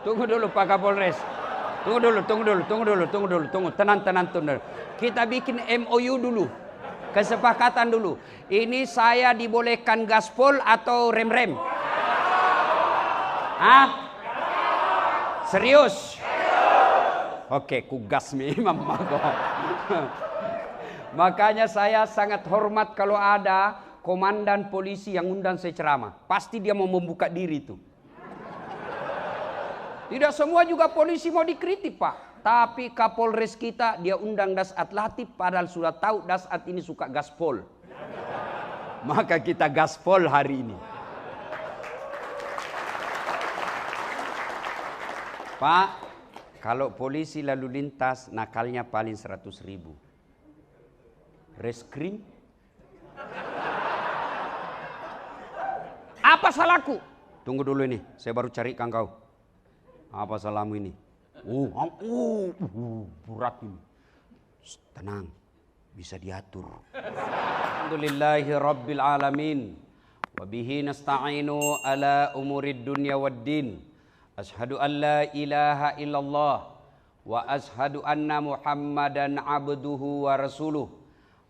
Tunggu dulu Pak Kapolres. Tunggu. Tenang. Kita bikin MOU dulu. Kesepakatan dulu. Ini saya dibolehkan gaspol atau rem-rem? Hah? Serius? Oke, ku gas memang mago. Makanya saya sangat hormat kalau ada komandan polisi yang undang saya ceramah. Pasti dia mau membuka diri itu. Tidak semua juga polisi mau dikritik Pak. Tapi Kapolres kita dia undang Dasat Latif padahal sudah tahu Dasat ini suka gaspol. Maka kita gaspol hari ini. Pak, kalau polisi lalu lintas nakalnya paling 100.000. Reskrim? Apa salahku? Tunggu dulu ini, saya baru carikan kau. Apa salahmu ini? Berat ini. Tenang, bisa diatur. Alhamdulillahi rabbil alamin. Wabihi nasta'inu ala umurid dunya waddin. Ashhadu an la ilaha illallah. Wa ashhadu anna muhammadan abduhu wa rasuluh.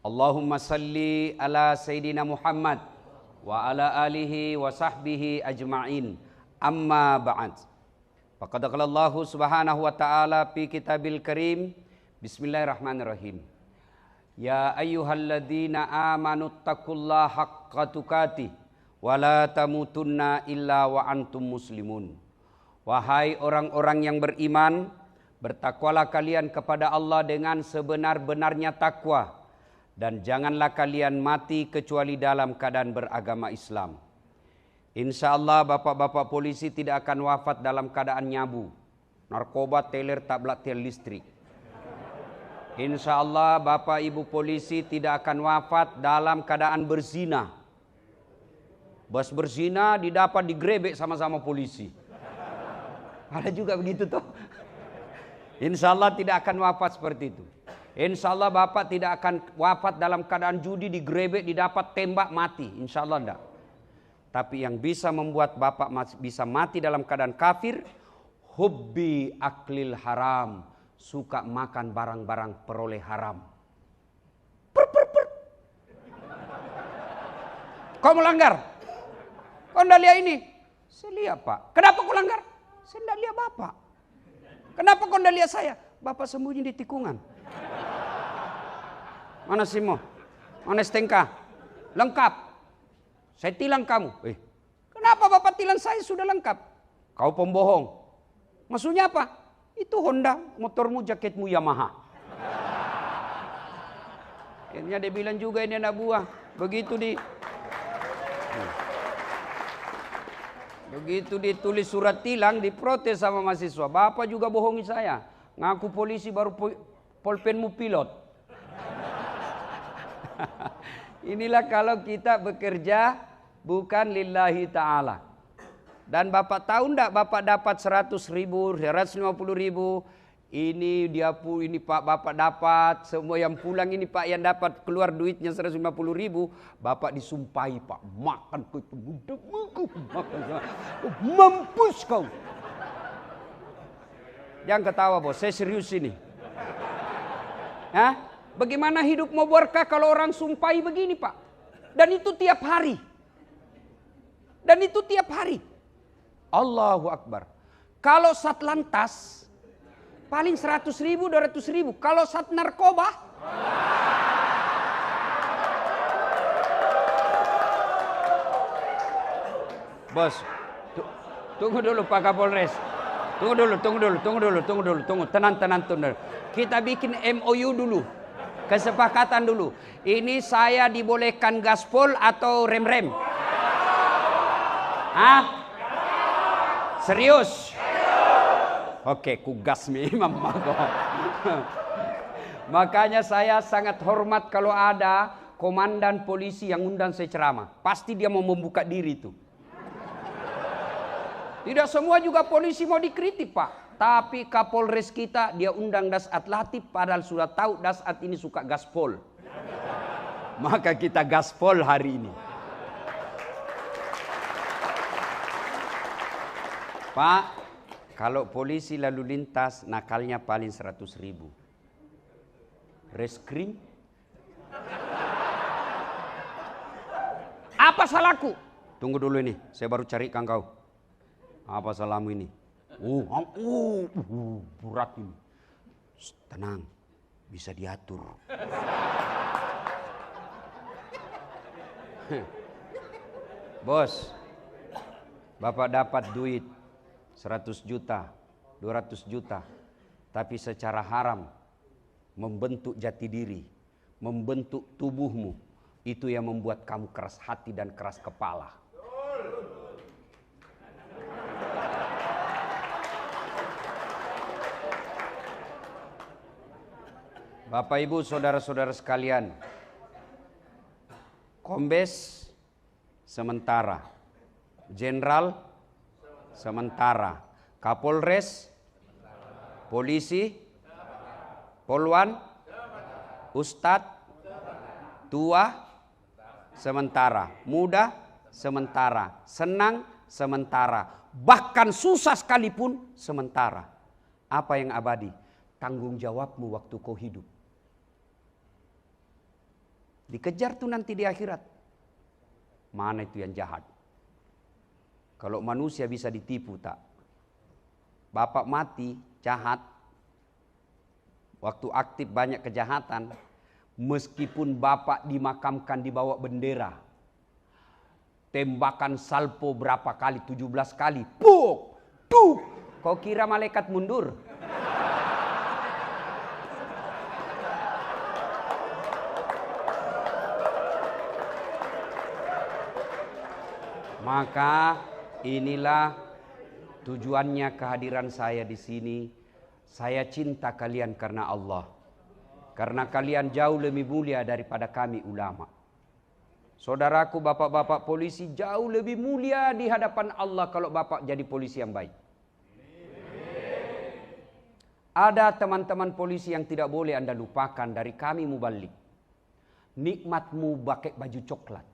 Allahumma salli ala Sayyidina Muhammad. Wa ala alihi wa sahbihi ajma'in. Amma ba'd. Faqad qala Allah subhanahu wa ta'ala fi kitabil karim. Bismillahirrahmanirrahim. Ya ayyuhalladzina amanu taqullaha haqqa tuqatih wa la tamutunna illa wa antum muslimun. Wahai orang-orang yang beriman, bertakwalah kalian kepada Allah dengan sebenar-benarnya takwa dan janganlah kalian mati kecuali dalam keadaan beragama Islam. Insya Allah bapak-bapak polisi tidak akan wafat dalam keadaan nyabu, narkoba, teler, tablet, tiang listrik. Insya Allah bapak ibu polisi tidak akan wafat dalam keadaan berzina. Bos berzina didapat digrebek sama-sama polisi. Ada juga begitu toh. Insya Allah tidak akan wafat seperti itu. Insya Allah bapak tidak akan wafat dalam keadaan judi, digrebek, didapat tembak, mati. Insya Allah enggak. Tapi yang bisa membuat bapak bisa mati dalam keadaan kafir, hubbi aklil haram, suka makan barang-barang peroleh haram. Kau melanggar? Kau tidak lihat ini? Saya lihat Pak. Kenapa kau langgar? Saya tidak lihat bapak. Kenapa kau tidak lihat saya? Bapak sembunyi di tikungan. Mana Simo? Mana Stengka? Lengkap. Saya tilang kamu. Kenapa bapak tilang saya sudah lengkap? Kau pembohong. Maksudnya apa? Itu Honda, motormu, jaketmu Yamaha. Akhirnya dia bilang juga ini anak buah. Begitu ditulis surat tilang, diprotes sama mahasiswa. Bapak juga bohongi saya. Ngaku polisi baru polpenmu pilot. Inilah kalau kita bekerja bukan lillahi ta'ala. Dan bapak tahu enggak bapak dapat 100.000, 150.000. Ini Pak bapak dapat. Semua yang pulang ini Pak yang dapat keluar duitnya 150.000. Bapak disumpahi Pak. Makan kau pemuda. Mampus kau. Jangan ketawa bos, saya serius ini. Hah? Bagaimana hidup mau berkah kalau orang sumpahi begini Pak? Dan itu tiap hari. Allahu Akbar. Kalau Satlantas paling 100.000, 200.000. Kalau Sat narkoba bos, tunggu dulu Pak Kapolres. Tunggu. Tenang. Kita bikin MOU dulu. Kesepakatan dulu. Ini saya dibolehkan gaspol atau rem-rem? Hah? Serius? Oke, ku gas memang mago. Makanya saya sangat hormat kalau ada komandan polisi yang undang saya ceramah. Pasti dia mau membuka diri itu. Tidak semua juga polisi mau dikritik Pak. Tapi Kapolres kita dia undang Dasat Latif padahal sudah tahu Dasat ini suka gaspol. Maka kita gaspol hari ini. Pak, Kalau polisi lalu lintas nakalnya paling 100.000. Reskrim? Apa salahku? Tunggu dulu ini, saya baru carikan kau. Apa salahmu ini? Berat ini. Tenang, bisa diatur. Bos, Bapak dapat duit 100 juta, 200 juta, tapi secara haram membentuk jati diri, membentuk tubuhmu, itu yang membuat kamu keras hati dan keras kepala. Bapak Ibu saudara-saudara sekalian, Kombes sementara, Jenderal sementara, Kapolres, polisi, Polwan, Ustadz, tua sementara, muda sementara, senang sementara, bahkan susah sekalipun sementara. Apa yang abadi? Tanggung jawabmu waktu kau hidup. Dikejar tuh nanti di akhirat. Mana itu yang jahat? Kalau manusia bisa ditipu tak? Bapak mati jahat, waktu aktif banyak kejahatan, meskipun bapak dimakamkan di bawah bendera, tembakan salpo berapa kali? 17 kali. Puk! Tuh! Kau kira malaikat mundur? Maka inilah tujuannya kehadiran saya di sini. Saya cinta kalian karena Allah. Karena kalian jauh lebih mulia daripada kami ulama. Saudaraku bapak-bapak polisi jauh lebih mulia di hadapan Allah kalau bapak jadi polisi yang baik. Ada teman-teman polisi yang tidak boleh Anda lupakan dari kami mubalik. Nikmatmu pakai baju coklat.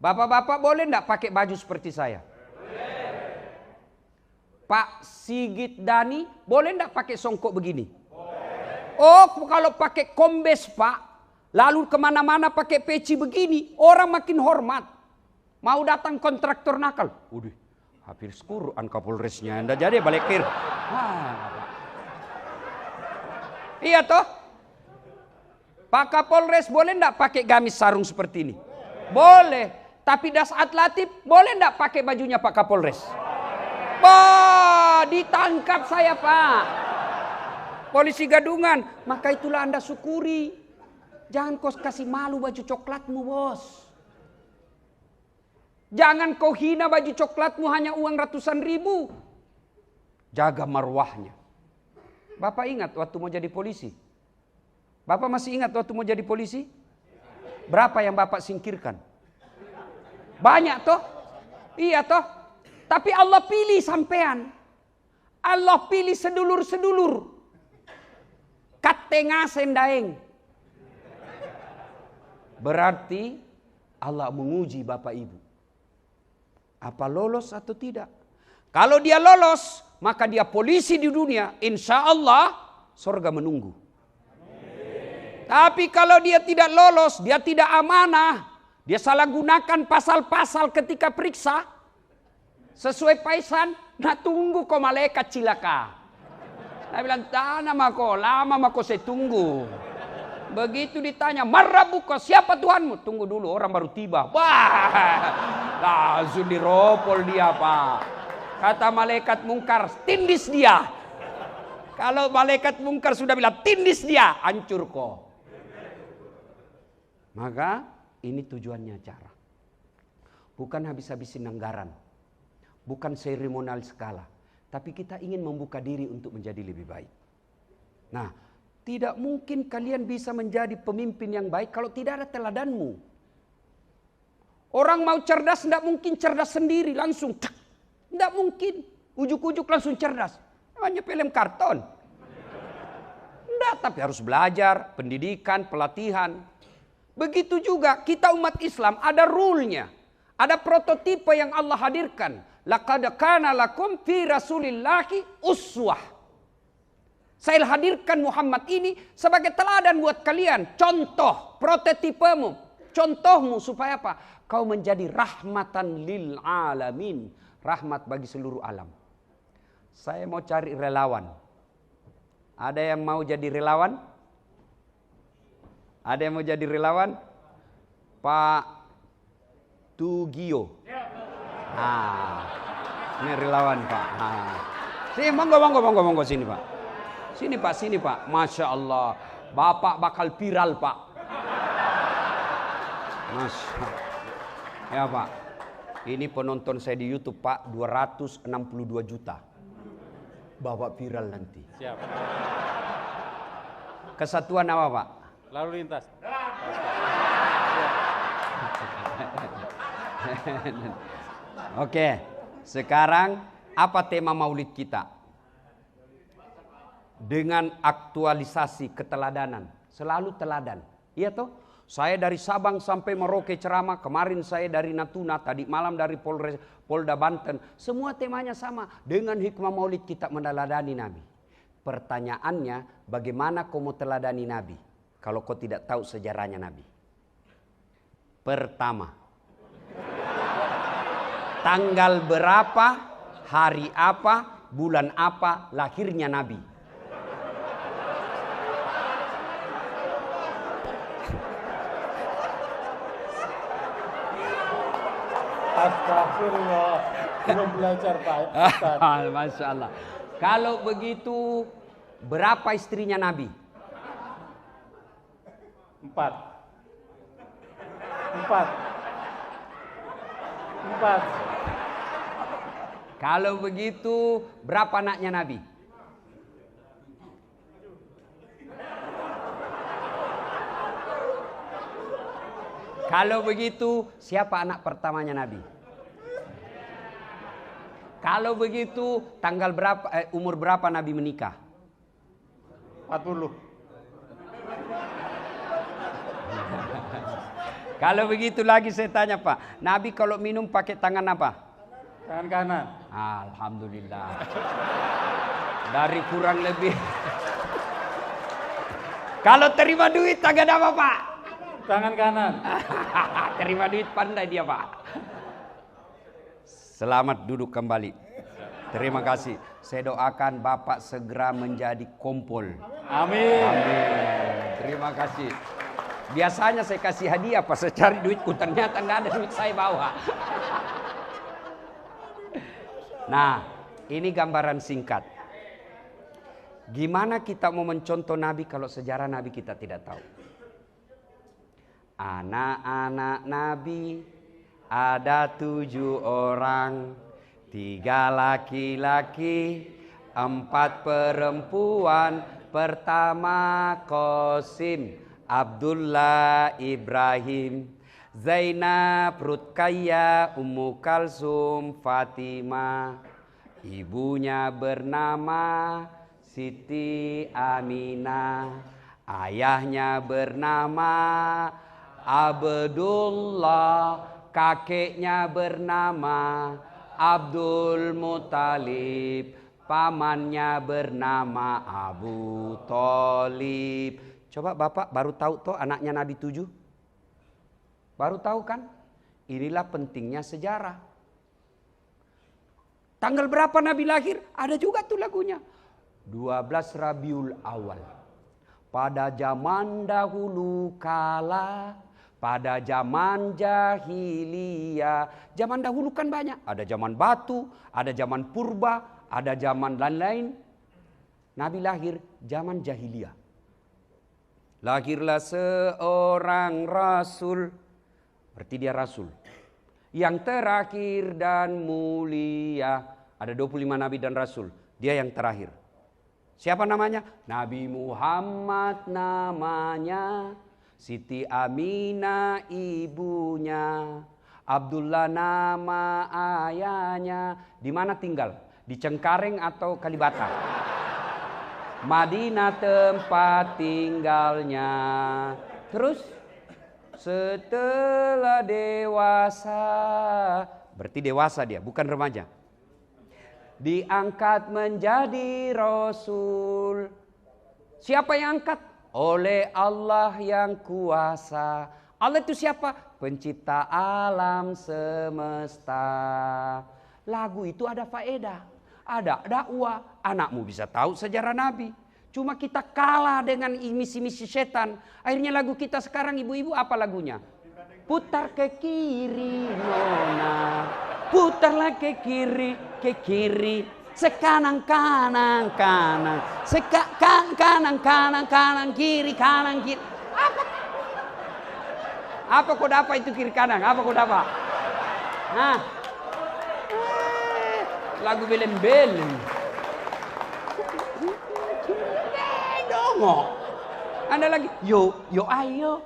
Bapak-bapak boleh enggak pakai baju seperti saya? Boleh. Pak Sigit Dani boleh enggak pakai songkok begini? Boleh. Oh, kalau pakai kombes Pak, lalu kemana-mana pakai peci begini, orang makin hormat. Mau datang kontraktor nakal, udah hampir Quran Kapolresnya, anda jadi balik kir. Iya toh? Pak Kapolres boleh enggak pakai gamis sarung seperti ini? Boleh. Tapi Dasat Latif boleh enggak pakai bajunya Pak Kapolres? Bah, ditangkap saya Pak. Polisi gadungan. Maka itulah Anda syukuri. Jangan kau kasih malu baju coklatmu bos. Jangan kau hina baju coklatmu hanya uang ratusan ribu. Jaga marwahnya. Bapak ingat waktu mau jadi polisi? Bapak masih ingat waktu mau jadi polisi? Berapa yang Bapak singkirkan? Banyak toh? Iya toh? Tapi Allah pilih sampean. Allah pilih sedulur-sedulur. Katengah sendaeng. Berarti Allah menguji Bapak Ibu. Apa lolos atau tidak? Kalau dia lolos, maka dia polisi di dunia. Insya Allah surga menunggu. Tapi kalau dia tidak lolos, dia tidak amanah. Dia salah gunakan pasal-pasal ketika periksa. Sesuai paisan, nah tunggu kau malaikat cilaka. Nah bilang, tanah mako, lama mako saya tunggu. Begitu ditanya, marrabuka, siapa Tuhanmu? Tunggu dulu, orang baru tiba. Wah, langsung diropol dia Pak. Kata malaikat mungkar, tindis dia. Kalau malaikat mungkar sudah bilang, tindis dia, hancur kau. Maka ini tujuannya acara. Bukan habis-habisin anggaran. Bukan seremonial skala. Tapi kita ingin membuka diri untuk menjadi lebih baik. Nah, tidak mungkin kalian bisa menjadi pemimpin yang baik kalau tidak ada teladanmu. Orang mau cerdas tidak mungkin cerdas sendiri langsung. Tidak mungkin. Ujuk-ujuk langsung cerdas. Hanya film karton. Tidak, tapi harus belajar, pendidikan, pelatihan. Begitu juga kita umat Islam ada rule-nya. Ada prototipe yang Allah hadirkan. Laqad kana lakum fi Rasulillahi uswah. Saya hadirkan Muhammad ini sebagai teladan buat kalian. Contoh, prototipemu. Contohmu supaya apa? Kau menjadi rahmatan lil alamin. Rahmat bagi seluruh alam. Saya mau cari relawan. Ada yang mau jadi relawan? Ada yang mau jadi relawan? Pak Tugio. Ini relawan Pak. Sini monggo sini Pak. Sini Pak. Masya Allah. Bapak bakal viral Pak. Masya. Ya Pak. Ini penonton saya di YouTube Pak. 262 juta. Bapak viral nanti. Siap. Kesatuan apa Pak? Lalu lintas. Oke. Sekarang apa tema maulid kita? Dengan aktualisasi keteladanan. Selalu teladan. Iya toh? Saya dari Sabang sampai Merauke ceramah. Kemarin saya dari Natuna. Tadi malam dari Polda Banten. Semua temanya sama. Dengan hikmah maulid kita meneladani Nabi. Pertanyaannya, bagaimana kau mau teladani Nabi? Kalau kau tidak tahu sejarahnya Nabi. Pertama. Tanggal berapa, hari apa, bulan apa lahirnya Nabi? Astagfirullah. Belum belajar Pak. Masya Allah. Kalau begitu, berapa istrinya Nabi? 4. Kalau begitu, berapa anaknya Nabi? Kalau begitu, siapa anak pertamanya Nabi? Kalau begitu, tanggal berapa, umur berapa Nabi menikah? 40. Kalau begitu lagi saya tanya Pak, Nabi kalau minum pakai tangan apa? Tangan kanan. Alhamdulillah. Dari kurang lebih. Kalau terima duit tangan apa Pak? Tangan kanan. Terima duit pandai dia Pak. Selamat duduk kembali. Terima kasih. Saya doakan Bapak segera menjadi kompol. Amin. Terima kasih. Biasanya saya kasih hadiah pas saya cari duitku, ternyata nggak ada duit saya bawa. Nah, ini gambaran singkat. Gimana kita mau mencontoh Nabi kalau sejarah Nabi kita tidak tahu? Anak-anak Nabi ada 7 orang, 3 laki-laki, 4 perempuan. Pertama Qasim, Abdullah, Ibrahim, Zainab, Rutkaya, Ummu Kalsum, Fatimah. Ibunya bernama Siti Aminah. Ayahnya bernama Abdullah. Kakeknya bernama Abdul Muthalib. Pamannya bernama Abu Thalib. Coba Bapak baru tahu toh anaknya Nabi 7? Baru tahu kan? Inilah pentingnya sejarah. Tanggal berapa Nabi lahir? Ada juga tuh lagunya. 12 Rabiul Awal. Pada zaman dahulu kala, pada zaman jahiliyah. Zaman dahulu kan banyak. Ada zaman batu, ada zaman purba, ada zaman lain-lain. Nabi lahir zaman jahiliyah. Lahirlah seorang rasul, berarti dia rasul, yang terakhir dan mulia. Ada 25 nabi dan rasul, dia yang terakhir. Siapa namanya? Nabi Muhammad namanya, Siti Aminah ibunya, Abdullah nama ayahnya. Di mana tinggal? Di Cengkareng atau Kalibata? Madinah tempat tinggalnya. Terus setelah dewasa berarti dewasa dia, bukan remaja. Diangkat menjadi Rasul. Siapa yang angkat? Oleh Allah yang kuasa. Allah itu siapa? Pencipta alam semesta. Lagu itu ada faedah, ada dakwah. Anakmu bisa tahu sejarah Nabi. Cuma kita kalah dengan misi-misi setan. Akhirnya lagu kita sekarang ibu-ibu apa lagunya? Putar ke kiri nona, putarlah ke kiri, sekanan kanan kanan, kanan kiri. Apa kau dapat itu kiri kanan? Apa kau dapat? Nah, lagu beleng-beleng. Dongok. Anda lagi, yo ayo.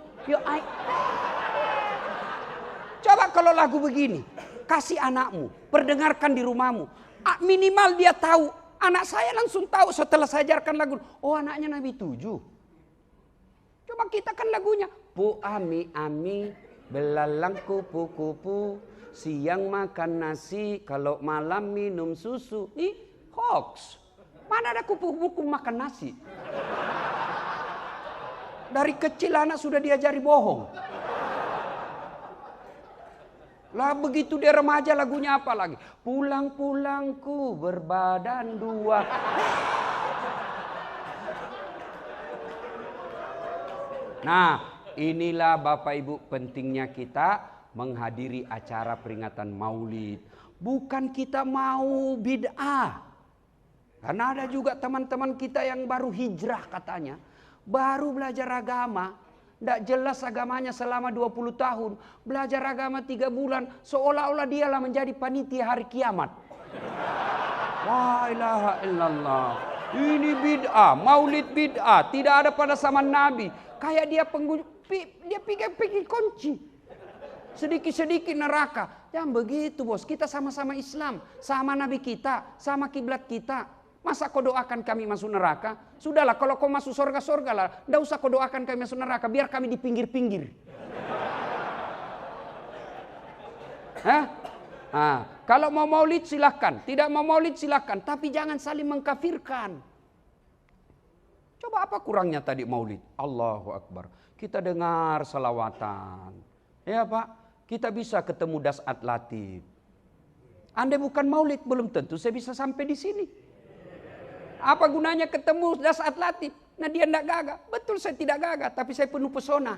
Coba kalau lagu begini, kasih anakmu, perdengarkan di rumahmu. Minimal dia tahu, anak saya langsung tahu setelah saya ajarkan lagu. Oh, anaknya Nabi 7. Coba kita kan lagunya. Bu ami, belalang kupu-kupu, siang makan nasi, kalau malam minum susu. Ih, hoax. Mana ada kupu-kupu makan nasi? Dari kecil anak sudah diajari bohong. Lah begitu dia remaja lagunya apa lagi? Pulang-pulangku berbadan dua. Nah, inilah Bapak Ibu pentingnya kita menghadiri acara peringatan Maulid. Bukan kita mau bid'ah. Karena ada juga teman-teman kita yang baru hijrah katanya. Baru belajar agama. Tidak jelas agamanya selama 20 tahun. Belajar agama 3 bulan. Seolah-olah dialah menjadi panitia hari kiamat. La ilaha illallah. Ini bid'ah. Maulid bid'ah. Tidak ada pada zaman Nabi. Kayak dia pikir kunci. Sedikit-sedikit neraka. Jangan begitu bos. Kita sama-sama Islam. Sama Nabi kita. Sama kiblat kita. Masa kau doakan kami masuk neraka? Sudahlah kalau kau masuk surga lah. Tidak usah kau doakan kami masuk neraka. Biar kami di pinggir-pinggir. Kalau mau maulid silahkan. Tidak mau maulid silahkan. Tapi jangan saling mengkafirkan. Coba apa kurangnya tadi maulid? Allahu Akbar. Kita dengar salawatan. Ya Pak. Kita bisa ketemu Dasat Latif. Andai bukan maulid belum tentu saya bisa sampai di sini. Apa gunanya ketemu Dasat Latif? Nah dia tidak gagah. Betul saya tidak gagah. Tapi saya penuh pesona.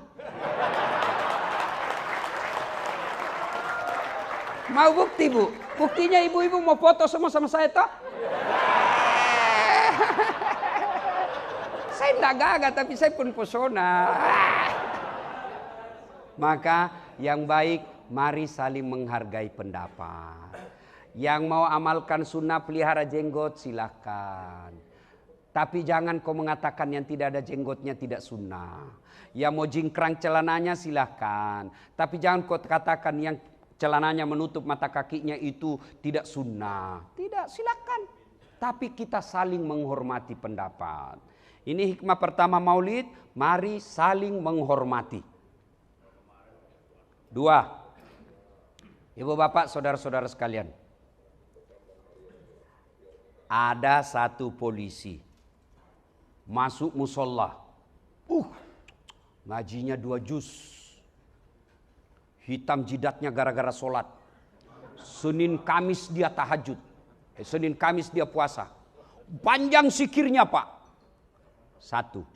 Mau bukti bu? Buktinya ibu-ibu mau foto semua sama saya toh? Saya tidak gagah tapi saya penuh pesona. Maka yang baik mari saling menghargai pendapat. Yang mau amalkan sunnah pelihara jenggot silahkan. Tapi jangan kau mengatakan yang tidak ada jenggotnya tidak sunnah. Yang mau jingkrang celananya silahkan. Tapi jangan kau katakan yang celananya menutup mata kakinya itu tidak sunnah. Tidak, silahkan. Tapi kita saling menghormati pendapat. Ini hikmah pertama maulid. Mari saling menghormati. 2. Ibu bapak saudara-saudara sekalian. Ada satu polisi masuk musola, ngajinya 2 juz, hitam jidatnya gara-gara sholat. Senin Kamis dia tahajud, Senin Kamis dia puasa, panjang sikirnya Pak. 1.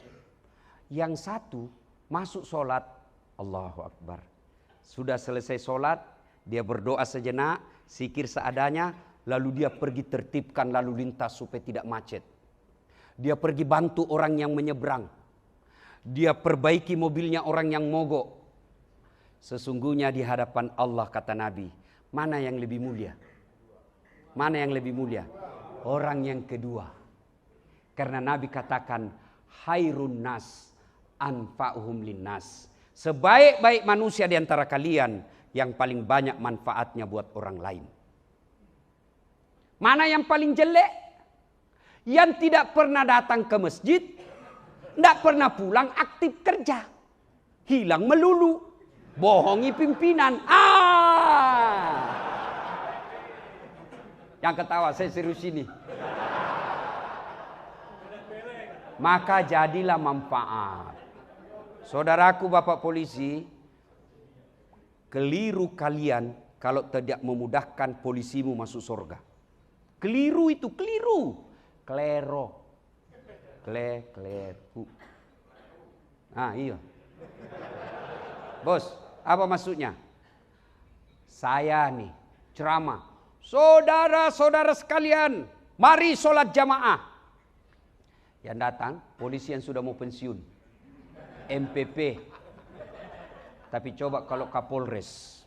Yang 1 masuk sholat, Allahu Akbar. Sudah selesai sholat, dia berdoa sejenak, sikir seadanya. Lalu dia pergi tertibkan lalu lintas supaya tidak macet. Dia pergi bantu orang yang menyeberang. Dia perbaiki mobilnya orang yang mogok. Sesungguhnya di hadapan Allah kata Nabi, mana yang lebih mulia? Mana yang lebih mulia? Orang yang kedua. Karena Nabi katakan, khairun nas anfa'uhum linnas. Sebaik-baik manusia di antara kalian yang paling banyak manfaatnya buat orang lain. Mana yang paling jelek? Yang tidak pernah datang ke masjid, tidak pernah pulang aktif kerja, hilang melulu, bohongi pimpinan. Yang ketawa, saya serius ini. Maka jadilah manfaat. Saudaraku Bapak polisi, keliru kalian kalau tidak memudahkan polisimu masuk surga. Keliru itu, keliru. Klero. Kleru. Ah iya. Bos, apa maksudnya? Saya nih ceramah. Saudara-saudara sekalian, mari sholat jamaah. Yang datang, polisi yang sudah mau pensiun. MPP. Tapi coba kalau Kapolres.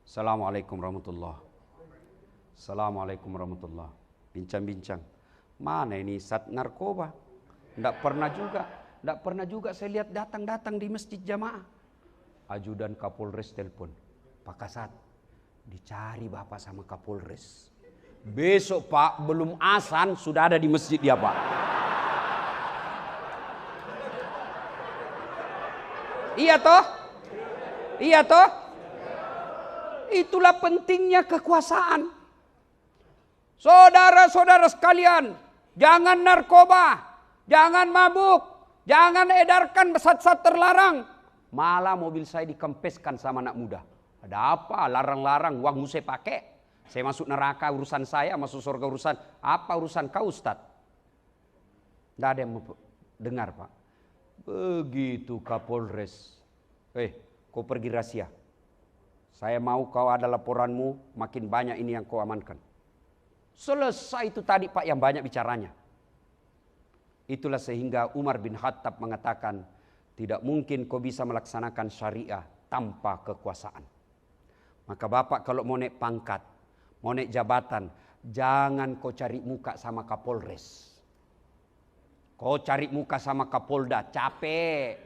Assalamualaikum warahmatullahi. Assalamualaikum warahmatullahi. Bincang-bincang. Mana ini sat narkoba? Tidak pernah juga saya lihat datang-datang di masjid jamaah. Ajudan Kapolres telepon. Pak Kasat, dicari Bapak sama Kapolres. Besok Pak, belum azan sudah ada di masjid dia Pak. Iya toh? Iya toh? Itulah pentingnya kekuasaan. Saudara-saudara sekalian, jangan narkoba, jangan mabuk, jangan edarkan zat-zat terlarang. Malah mobil saya dikempeskan sama anak muda. Ada apa? Larang-larang, uang saya pakai. Saya masuk neraka urusan saya, masuk surga urusan. Apa urusan kau Ustaz? Tidak ada yang dengar Pak. Begitu Kapolres. Kau pergi rahasia. Saya mau kau ada laporanmu, makin banyak ini yang kau amankan. Selesai itu tadi Pak yang banyak bicaranya. Itulah sehingga Umar bin Khattab mengatakan, tidak mungkin kau bisa melaksanakan syariah tanpa kekuasaan. Maka Bapak kalau mau naik pangkat, mau naik jabatan, jangan kau cari muka sama Kapolres. Kau cari muka sama Kapolda, capek.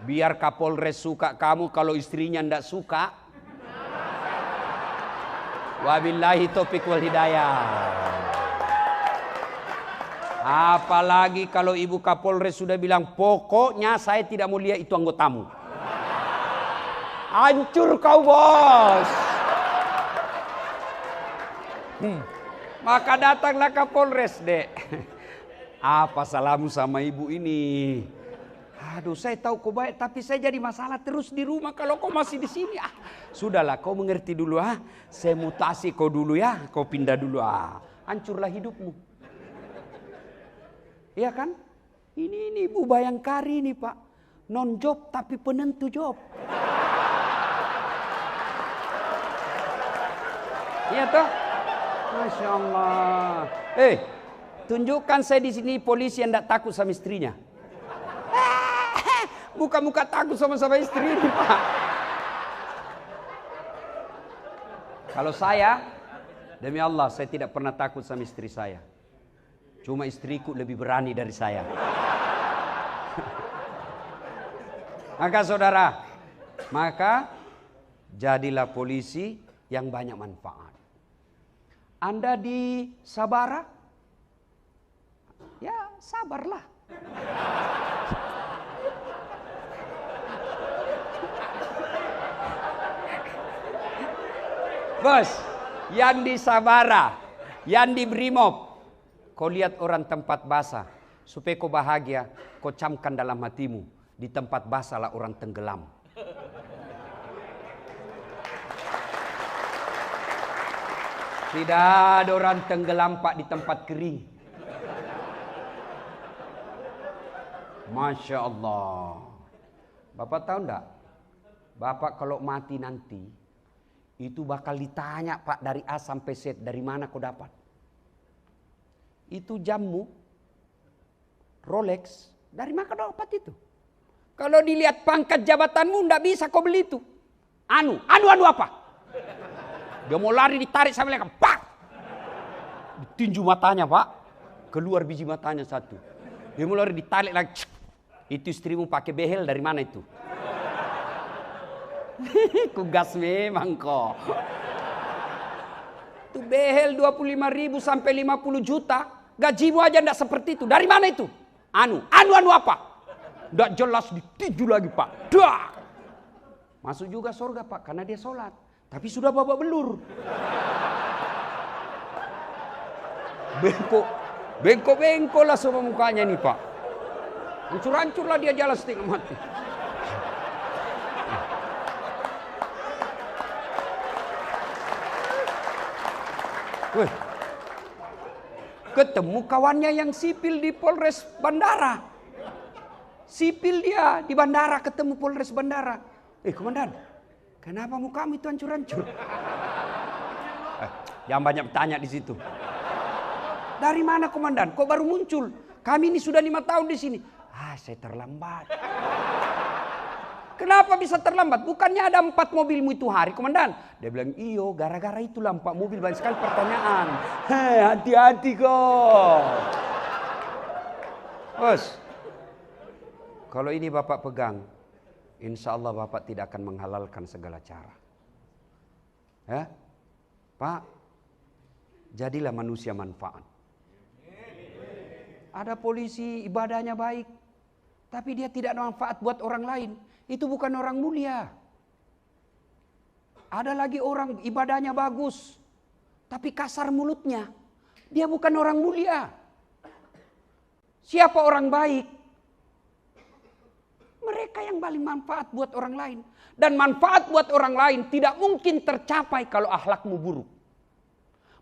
Biar Kapolres suka kamu, kalau istrinya ndak suka. Wabillahi taufiq wal hidayah. Apalagi kalau Ibu Kapolres sudah bilang, pokoknya saya tidak mau lihat itu anggotamu. Hancur kau bos. Maka datanglah Kapolres dek. Apa salahmu sama ibu ini? Aduh saya tahu kau baik tapi saya jadi masalah terus di rumah kalau kau masih di sini. Sudahlah kau mengerti dulu Saya mutasi kau dulu ya. Kau pindah dulu Hancurlah hidupmu. Iya kan? Ini Ibu Bayangkari nih Pak. Non job tapi penentu job. Iya toh? Masya Allah. Tunjukkan saya di sini polisi yang tidak takut sama istrinya. Muka-muka takut sama istri ini Pak. Kalau saya, demi Allah saya tidak pernah takut sama istri saya. Cuma istriku lebih berani dari saya. Maka saudara, jadilah polisi yang banyak manfaat. Anda di Sabara, ya sabarlah. Bos, yang di Sabara, yang di Brimob, kau lihat orang tempat basah, supaya kau bahagia, kau camkan dalam hatimu, di tempat basah lah orang tenggelam. Tidak ada orang tenggelam Pak di tempat kering. Masya Allah. Bapak tahu enggak? Bapak kalau mati nanti, itu bakal ditanya Pak dari A sampai Z, dari mana kau dapat? Itu jammu, Rolex, dari mana kau dapat itu? Kalau dilihat pangkat jabatanmu, enggak bisa kau beli itu. Anu apa? Dia mau lari ditarik sampai lekang, pak! Ditinju matanya Pak, keluar biji matanya satu. Dia mau lari ditarik lagi, itu istrimu pakai behel dari mana itu? Kugas memang kok. Itu behel 25.000 sampai 50 juta, gajimu aja enggak seperti itu. Dari mana itu? Anu apa? Enggak jelas ditinju lagi Pak. Dah! Masuk juga surga Pak karena dia sholat. Tapi sudah babak belur. Bengkok lah semua mukanya nih Pak. Hancur-hancur lah dia jalan setengah mati. Weh, ketemu kawannya yang sipil di Polres Bandara. Sipil dia di bandara ketemu Polres Bandara. Komandan, kenapa mukamu itu hancur-hancur? Jangan banyak tanya di situ. Dari mana komandan? Kok baru muncul? Kami ini sudah 5 tahun di sini. Saya terlambat. Kenapa bisa terlambat? Bukannya ada 4 mobilmu itu hari, komandan? Dia bilang, iyo, gara-gara itulah 4 mobil, banyak sekali pertanyaan. Hati-hati kok. Bos, kalau ini Bapak pegang, insya Allah Bapak tidak akan menghalalkan segala cara. Ya, Pak, jadilah manusia manfaat. Ada polisi ibadahnya baik, tapi dia tidak manfaat buat orang lain. Itu bukan orang mulia. Ada lagi orang ibadahnya bagus, tapi kasar mulutnya. Dia bukan orang mulia. Siapa orang baik? Mereka yang paling manfaat buat orang lain. Dan manfaat buat orang lain tidak mungkin tercapai kalau akhlakmu buruk.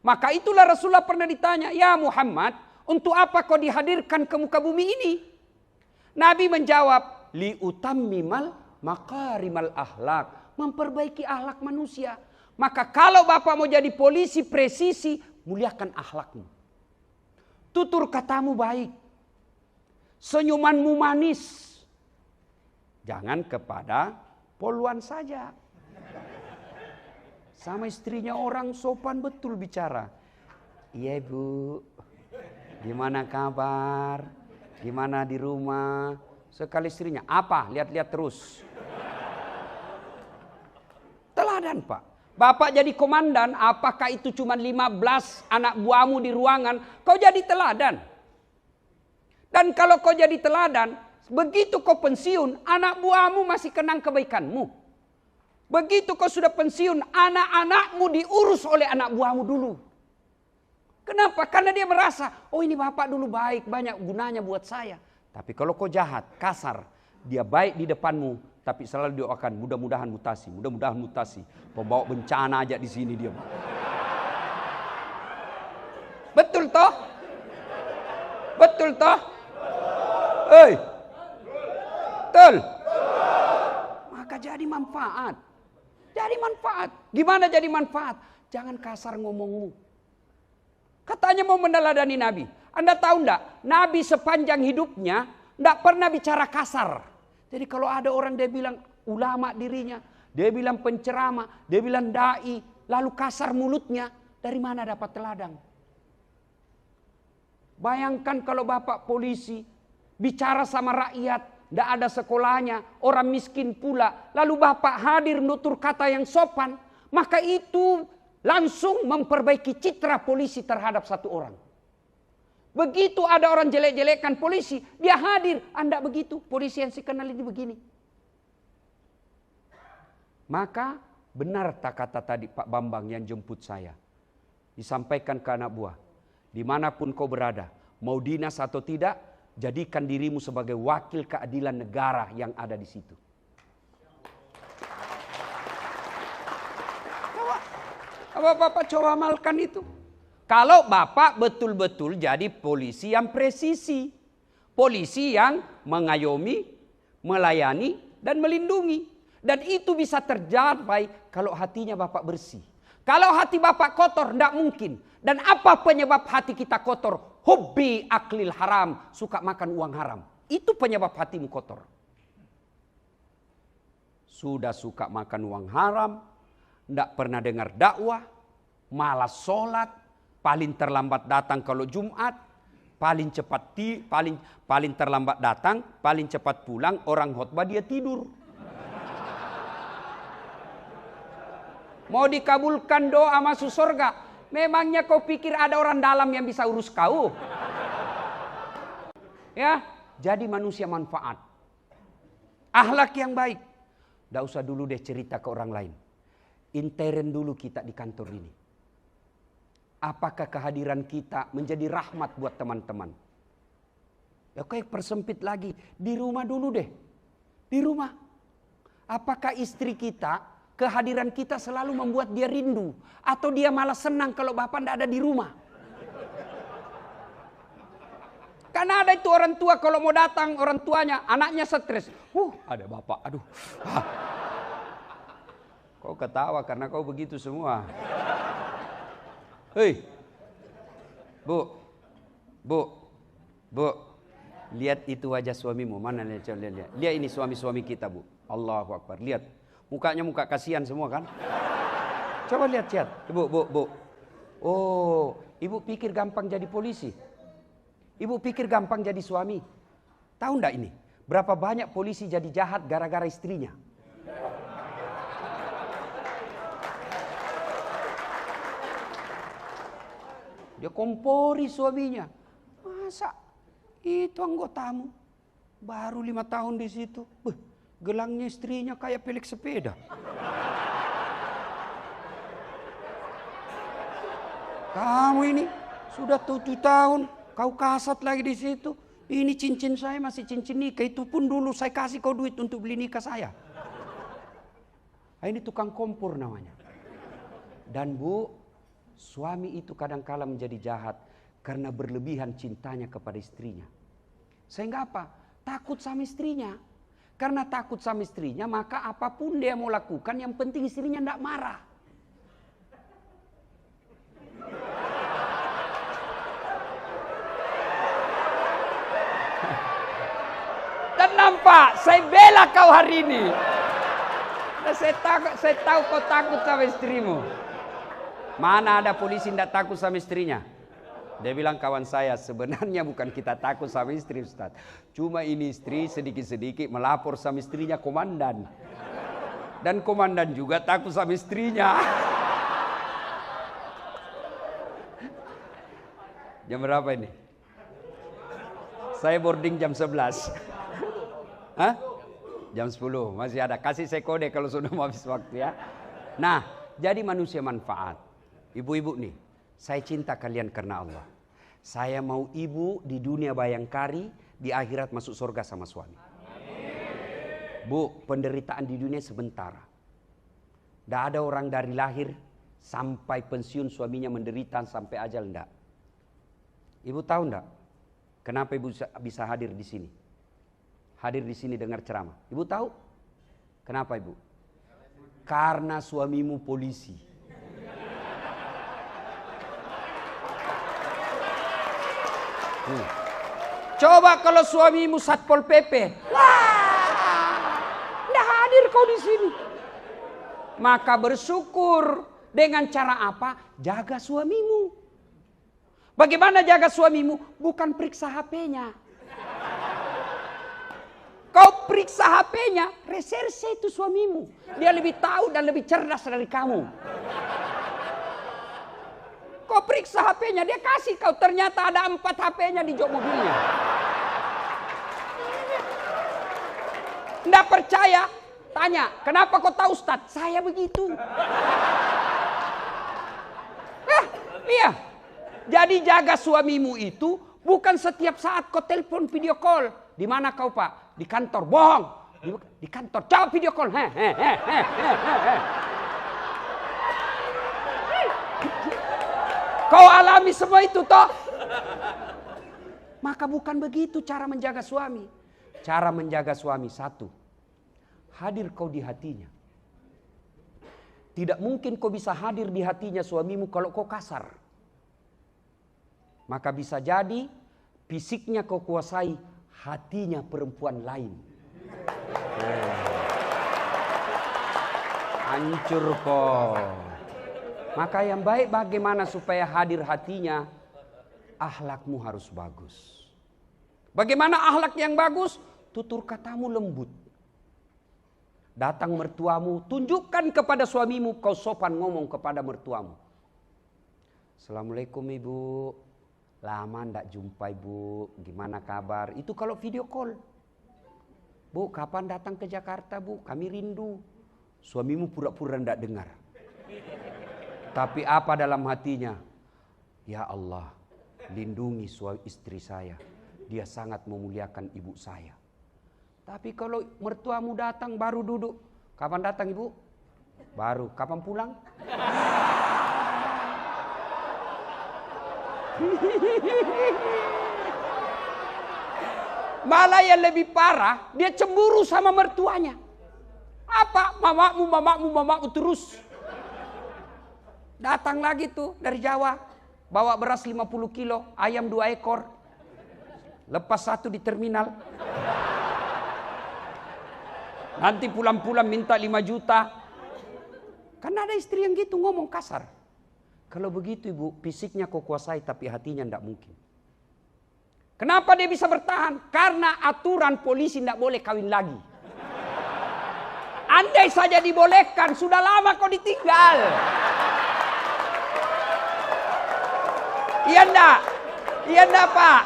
Maka itulah Rasulullah pernah ditanya, ya Muhammad, untuk apa kau dihadirkan ke muka bumi ini? Nabi menjawab, liutammimal makarimal akhlak, memperbaiki akhlak manusia. Maka kalau Bapak mau jadi polisi presisi, muliakan akhlakmu. Tutur katamu baik. Senyumanmu manis. Jangan kepada poluan saja. Sama istrinya orang sopan betul bicara. Iya Bu, gimana kabar? Gimana di rumah? Sekali istrinya, apa? Lihat-lihat terus. Teladan Pak. Bapak jadi komandan, apakah itu cuma 15 anak buahmu di ruangan? Kau jadi teladan. Dan kalau kau jadi teladan, begitu kau pensiun, anak buahmu masih kenang kebaikanmu. Begitu kau sudah pensiun, anak-anakmu diurus oleh anak buahmu dulu. Kenapa? Karena dia merasa, oh ini bapak dulu baik, banyak gunanya buat saya. Tapi kalau kau jahat, kasar, dia baik di depanmu, tapi selalu doakan mudah-mudahan mutasi, mudah-mudahan mutasi. Pembawa bencana aja di sini dia. Betul toh? Betul toh? Betul. Maka jadi manfaat. Jadi manfaat. Gimana jadi manfaat? Jangan kasar ngomongmu. Katanya mau meneladani Nabi. Anda tahu enggak? Nabi sepanjang hidupnya enggak pernah bicara kasar. Jadi kalau ada orang dia bilang ulama dirinya, dia bilang penceramah, dia bilang dai, lalu kasar mulutnya, dari mana dapat teladan? Bayangkan kalau bapak polisi bicara sama rakyat, enggak ada sekolahnya, orang miskin pula, lalu bapak hadir nutur kata yang sopan, maka itu langsung memperbaiki citra polisi terhadap satu orang. Begitu ada orang jelek-jelekan polisi, dia hadir. Anda begitu, polisi yang saya kenal ini begini. Maka benar tak kata tadi Pak Bambang yang jemput saya. Disampaikan ke anak buah. Dimanapun kau berada, mau dinas atau tidak, jadikan dirimu sebagai wakil keadilan negara yang ada di situ. Bapak coba amalkan itu. Kalau Bapak betul-betul jadi polisi yang presisi. Polisi yang mengayomi, melayani, dan melindungi. Dan itu bisa tercapai kalau hatinya Bapak bersih. Kalau hati Bapak kotor, tidak mungkin. Dan apa penyebab hati kita kotor? Hobi aklil haram, suka makan uang haram. Itu penyebab hatimu kotor. Sudah suka makan uang haram, tidak pernah dengar dakwah, malas sholat, paling terlambat datang kalau Jumat, paling terlambat datang, paling cepat pulang, orang khotbah dia tidur. Mau dikabulkan doa masuk surga, memangnya kau pikir ada orang dalam yang bisa urus kau? Ya, jadi manusia manfaat. Akhlak yang baik. Tidak usah dulu deh cerita ke orang lain. Intern dulu kita di kantor ini. apakah kehadiran kita menjadi rahmat buat teman-teman? Ya oke, persempit lagi. Di rumah dulu deh. Di rumah. Apakah istri kita, kehadiran kita selalu membuat dia rindu? Atau dia malah senang kalau bapak tidak ada di rumah? Karena ada itu orang tua kalau mau datang orang tuanya, anaknya stres. Ada bapak, aduh. Kau ketawa karena kau begitu semua. Hei, Bu, lihat itu wajah suamimu. Mana lihat? Lihat ini suami-suami kita, Bu. Allahu Akbar. Lihat, mukanya muka kasihan semua kan? Coba lihat. Bu. Oh, ibu pikir gampang jadi polisi? Ibu pikir gampang jadi suami? Tahu enggak ini? Berapa banyak polisi jadi jahat gara-gara istrinya? Dia kompori suaminya. Masa itu anggotamu baru 5 tahun di situ, gelangnya istrinya kayak pelek sepeda. Kamu ini sudah 7 tahun, kau kasat lagi di situ. Ini cincin saya masih cincin nikah, itu pun dulu saya kasih kau duit untuk beli nikah saya. Nah, ini tukang kompor namanya. Dan Bu, suami itu kadangkala menjadi jahat karena berlebihan cintanya kepada istrinya. Sehingga apa? Takut sama istrinya. Karena takut sama istrinya, maka apapun dia mau lakukan, yang penting istrinya tidak marah. Dan nampak, saya bela kau hari ini. Dan saya tahu kau takut sama istrimu. Mana ada polisi tidak takut sama istrinya? Dia bilang, kawan saya, sebenarnya bukan kita takut sama istri, Ustaz. Cuma ini istri sedikit-sedikit melapor sama istrinya komandan. Dan komandan juga takut sama istrinya. Jam berapa ini? Saya boarding jam 11. Hah? Jam 10, masih ada. Kasih saya kode kalau sudah mau habis waktu ya. Nah, jadi manusia manfaat. Ibu-ibu nih, saya cinta kalian karena Allah. Saya mau ibu di dunia bayangkari, di akhirat masuk surga sama suami. Bu, penderitaan di dunia sebentar. Tidak ada orang dari lahir sampai pensiun suaminya menderita sampai ajal, enggak. Ibu tahu enggak? Kenapa ibu bisa hadir di sini? Hadir di sini dengar ceramah. Ibu tahu? Kenapa ibu? Karena suamimu polisi. Coba kalau suamimu Satpol PP, nggak hadir kau di sini. Maka bersyukur dengan cara apa? Jaga suamimu. Bagaimana jaga suamimu? Bukan periksa HP-nya. Kau periksa HP-nya, reserse itu suamimu. Dia lebih tahu dan lebih cerdas dari kamu. Kau periksa HP-nya, dia kasih kau, ternyata ada 4 HP-nya di jok mobilnya. Nggak percaya? Tanya, kenapa kau tahu Ustaz? Saya begitu. Iya. Jadi jaga suamimu itu bukan setiap saat kau telepon video call. Di mana kau Pak? Di kantor. Bohong. Di kantor. Coba video call. Kau alami semua itu toh? Maka bukan begitu cara menjaga suami. Cara menjaga suami, satu, hadir kau di hatinya. Tidak mungkin kau bisa hadir di hatinya suamimu kalau kau kasar. Maka bisa jadi fisiknya kau kuasai, hatinya perempuan lain. Hancur kau. Maka yang baik bagaimana supaya hadir hatinya? Akhlakmu harus bagus. Bagaimana akhlak yang bagus? Tutur katamu lembut. Datang mertuamu, tunjukkan kepada suamimu kau sopan ngomong kepada mertuamu. Assalamualaikum ibu. Lama ndak jumpa ibu. Gimana kabar? Itu kalau video call. Bu, kapan datang ke Jakarta bu? Kami rindu. Suamimu pura-pura ndak dengar. Tapi apa dalam hatinya? Ya Allah, lindungi istri saya. Dia sangat memuliakan ibu saya. Tapi kalau mertuamu datang baru duduk. Kapan datang ibu? Baru. Kapan pulang? Malah yang lebih parah, dia cemburu sama mertuanya. Apa? Mamamu terus. Datang lagi tuh dari Jawa, bawa beras 50 kilo, ayam 2 ekor. Lepas 1 di terminal. Nanti pulang-pulang minta 5 juta. Karena ada istri yang gitu ngomong kasar. Kalau begitu ibu, fisiknya kau kuasai tapi hatinya tidak mungkin. Kenapa dia bisa bertahan? Karena aturan polisi tidak boleh kawin lagi. Andai saja dibolehkan, sudah lama kau ditinggal. Iya enggak? Iya enggak Pak?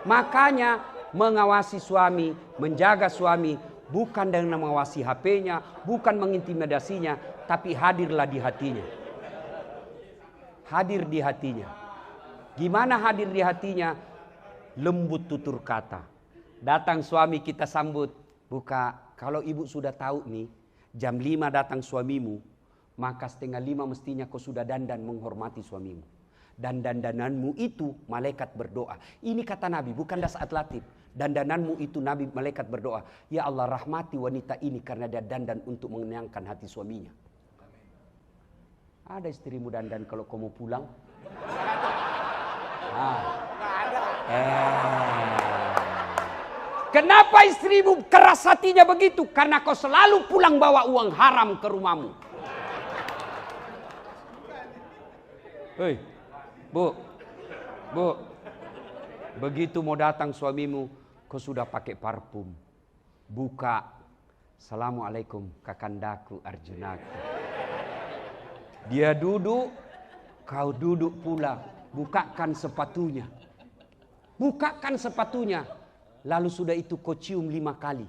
Makanya mengawasi suami, menjaga suami, bukan dengan mengawasi HP-nya, bukan mengintimidasinya, tapi hadirlah di hatinya. Hadir di hatinya. Gimana hadir di hatinya? Lembut tutur kata. Datang suami kita sambut. Buka, kalau ibu sudah tahu nih, jam 5 datang suamimu, maka 4:30 mestinya kau sudah dandan menghormati suamimu. Dan dandananmu itu malaikat berdoa. Ini kata Nabi, bukan saat latif. Dandananmu itu Nabi malaikat berdoa. Ya Allah rahmati wanita ini karena dia dandan untuk menyenangkan hati suaminya. Ada istrimu dandan kalau kamu pulang? Kenapa istrimu keras hatinya begitu? Karena kau selalu pulang bawa uang haram ke rumahmu. Hei, bu, begitu mau datang suamimu, kau sudah pakai parfum. Buka, Assalamualaikum kakandaku Arjunaku. Dia duduk, kau duduk pula. Bukakan sepatunya. Bukakan sepatunya. Lalu sudah itu kau cium 5 kali.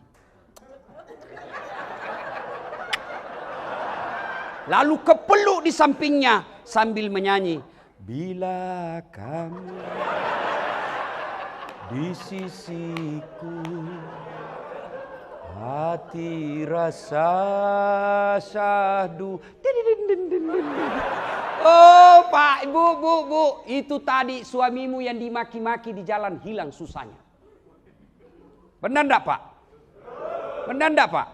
Lalu kepeluk di sampingnya sambil menyanyi. Bila kamu di sisiku, hati rasa syahdu. Oh Pak, bu, itu tadi suamimu yang dimaki-maki di jalan hilang susahnya. Benar enggak Pak? Benar enggak Pak?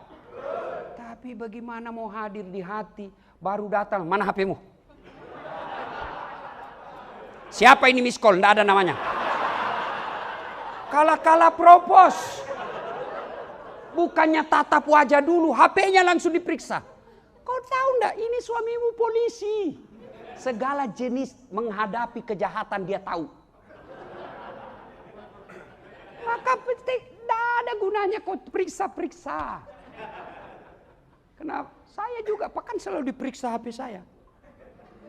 Tapi bagaimana mau hadir di hati, baru datang, mana HP-mu? Siapa ini miss call? Enggak ada namanya. Kala-kala propos. Bukannya tatap wajah dulu, HP-nya langsung diperiksa. Kau tahu enggak, ini suamimu polisi. Segala jenis menghadapi kejahatan dia tahu. Maka tidak ada gunanya kau periksa-periksa. Kenapa? Saya juga kan selalu diperiksa HP saya.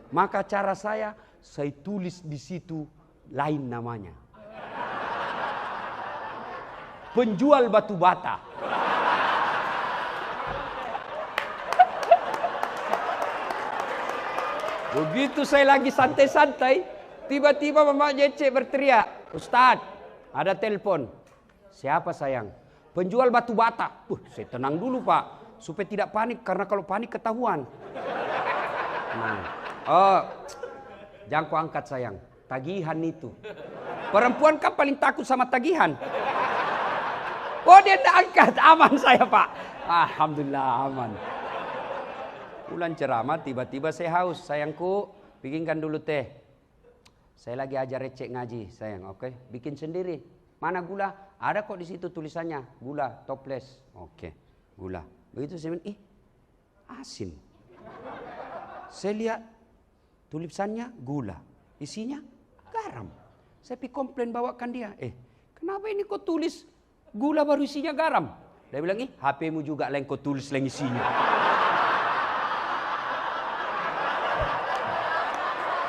Maka cara saya tulis di situ lain namanya. Penjual batu bata. Begitu saya lagi santai-santai, tiba-tiba Mama Jece berteriak, Ustadz, ada telepon. Siapa sayang? Penjual batu bata. Saya tenang dulu Pak, supaya tidak panik, karena kalau panik ketahuan. Oh, jangan kau angkat sayang, tagihan itu. Perempuan kan paling takut sama tagihan. Oh dia tidak angkat, aman saya Pak. Alhamdulillah aman. Bulan ceramah tiba-tiba saya haus. Sayangku, bikinkan dulu teh. Saya lagi ajar recek ngaji sayang, oke? Bikin sendiri. Mana gula? Ada kok di situ tulisannya, gula toples. Oke, gula. Begitu saya bilang, asin. Saya lihat tulisannya gula, isinya garam. Saya pergi komplain bawakan dia. Kenapa ini kau tulis gula baru isinya garam? Dia bilang, HP-mu juga lain kau tulis lain isinya.